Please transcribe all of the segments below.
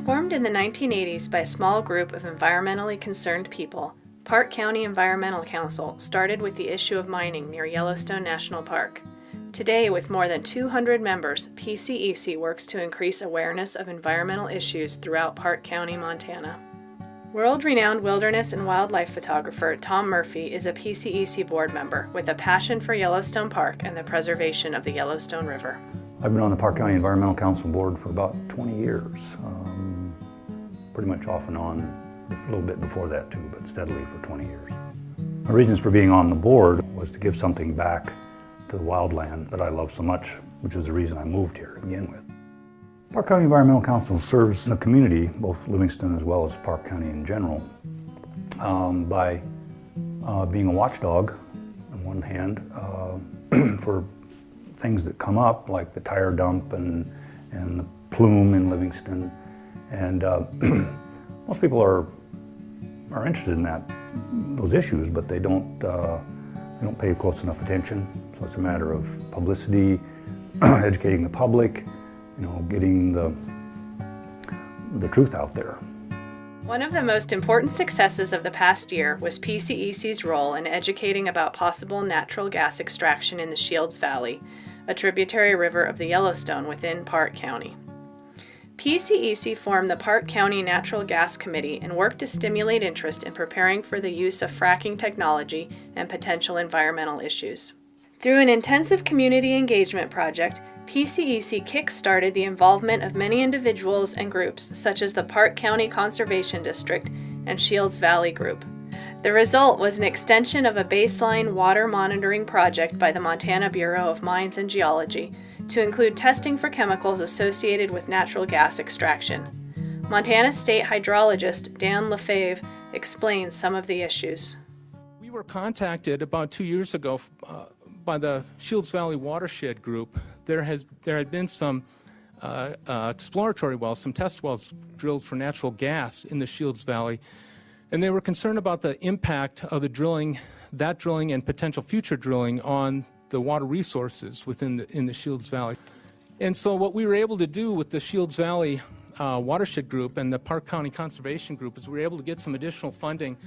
Formed in the 1980s by a small group of environmentally concerned people, Park County Environmental Council started with the issue of mining near Yellowstone National Park. Today, with more than 200 members, PCEC works to increase awareness of environmental issues throughout Park County, Montana. World-renowned wilderness and wildlife photographer Tom Murphy is a PCEC board member with a passion for Yellowstone Park and the preservation of the Yellowstone River. I've been on the Park County Environmental Council board for about 20 years, pretty much off and on, a little bit before that too, but steadily for 20 years. My reasons for being on the board was to give something back to the wildland that I love so much, which is the reason I moved here to begin with. Park County Environmental Council serves the community, both Livingston as well as Park County in general, by being a watchdog on one hand for things that come up, like the tire dump and the plume in Livingston. And most people are interested in those issues, but they don't pay close enough attention. So it's a matter of publicity, educating the public, getting the truth out there. One of the most important successes of the past year was PCEC's role in educating about possible natural gas extraction in the Shields Valley, a tributary river of the Yellowstone within Park County. PCEC formed the Park County Natural Gas Committee and worked to stimulate interest in preparing for the use of fracking technology and potential environmental issues. Through an intensive community engagement project, PCEC kick-started the involvement of many individuals and groups such as the Park County Conservation District and Shields Valley Group. The result was an extension of a baseline water monitoring project by the Montana Bureau of Mines and Geology to include testing for chemicals associated with natural gas extraction. Montana State hydrologist Dan Lefebvre explains some of the issues. We were contacted about 2 years ago by the Shields Valley Watershed Group. There had been some exploratory wells, some test wells drilled for natural gas in the Shields Valley, and they were concerned about the impact of that drilling and potential future drilling on the water resources in the Shields Valley. And so what we were able to do with the Shields Valley Watershed Group and the Park County Conservation Group is we were able to get some additional funding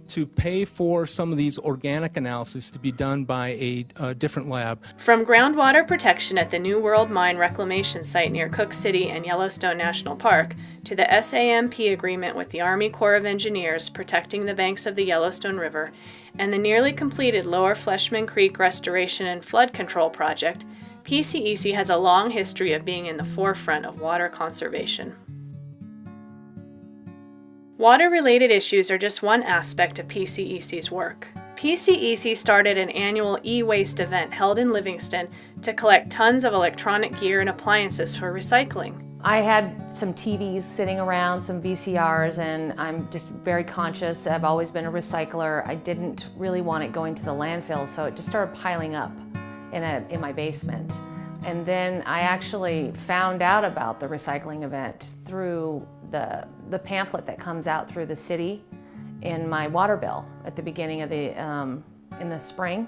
to pay for some of these organic analyses to be done by a different lab. From groundwater protection at the New World Mine reclamation site near Cook City and Yellowstone National Park to the SAMP agreement with the Army Corps of Engineers protecting the banks of the Yellowstone River and the nearly completed Lower Fleshman Creek Restoration and Flood Control Project, PCEC has a long history of being in the forefront of water conservation. Water-related issues are just one aspect of PCEC's work. PCEC started an annual e-waste event held in Livingston to collect tons of electronic gear and appliances for recycling. I had some TVs sitting around, some VCRs, and I'm just very conscious. I've always been a recycler. I didn't really want it going to the landfill, so it just started piling up in my basement. And then I actually found out about the recycling event through the pamphlet that comes out through the city in my water bill at the beginning of in the spring.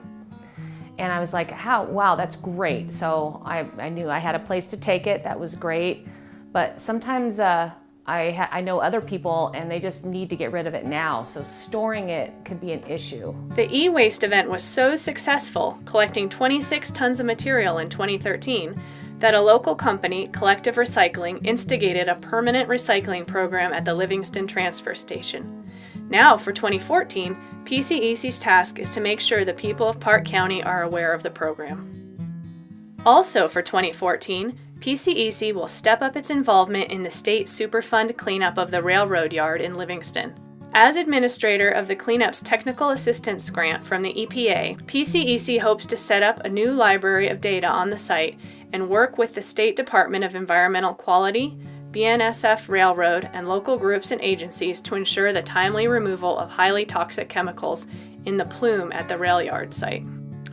And I was like, wow, that's great. So I knew I had a place to take it. That was great. But sometimes I know other people and they just need to get rid of it now. So storing it could be an issue. The e-waste event was so successful, collecting 26 tons of material in 2013, that a local company, Collective Recycling, instigated a permanent recycling program at the Livingston Transfer Station. Now, for 2014, PCEC's task is to make sure the people of Park County are aware of the program. Also for 2014, PCEC will step up its involvement in the state Superfund cleanup of the railroad yard in Livingston. As administrator of the cleanup's technical assistance grant from the EPA, PCEC hopes to set up a new library of data on the site and work with the State Department of Environmental Quality, BNSF Railroad, and local groups and agencies to ensure the timely removal of highly toxic chemicals in the plume at the rail yard site.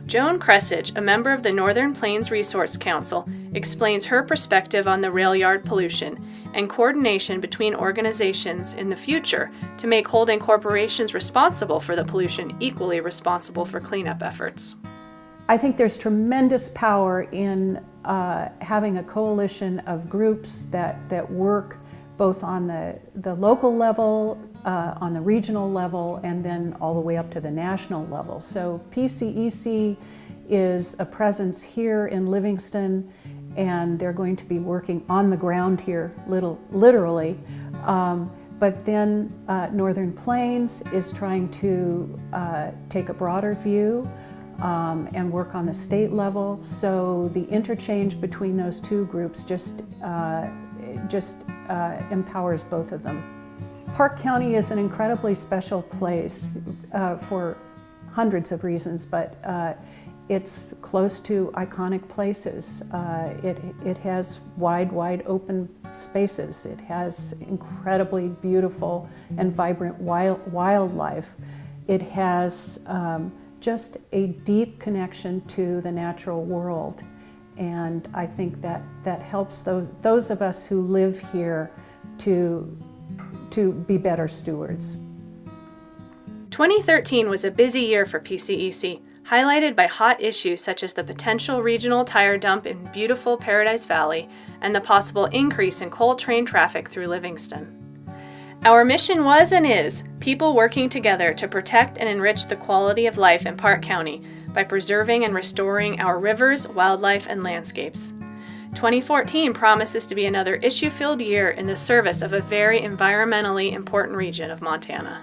Joan Cressage, a member of the Northern Plains Resource Council, explains her perspective on the rail yard pollution and coordination between organizations in the future to make holding corporations responsible for the pollution equally responsible for cleanup efforts. I think there's tremendous power in having a coalition of groups that work both on the local level, on the regional level, and then all the way up to the national level. So PCEC is a presence here in Livingston, and they're going to be working on the ground here, literally. But then Northern Plains is trying to take a broader view and work on the state level. So the interchange between those two groups just empowers both of them. Park County is an incredibly special place for hundreds of reasons, but it's close to iconic places. It has wide open spaces. It has incredibly beautiful and vibrant wildlife. It has just a deep connection to the natural world. And I think that helps those of us who live here to be better stewards. 2013 was a busy year for PCEC, highlighted by hot issues such as the potential regional tire dump in beautiful Paradise Valley and the possible increase in coal train traffic through Livingston. Our mission was and is people working together to protect and enrich the quality of life in Park County by preserving and restoring our rivers, wildlife, and landscapes. 2014 promises to be another issue-filled year in the service of a very environmentally important region of Montana.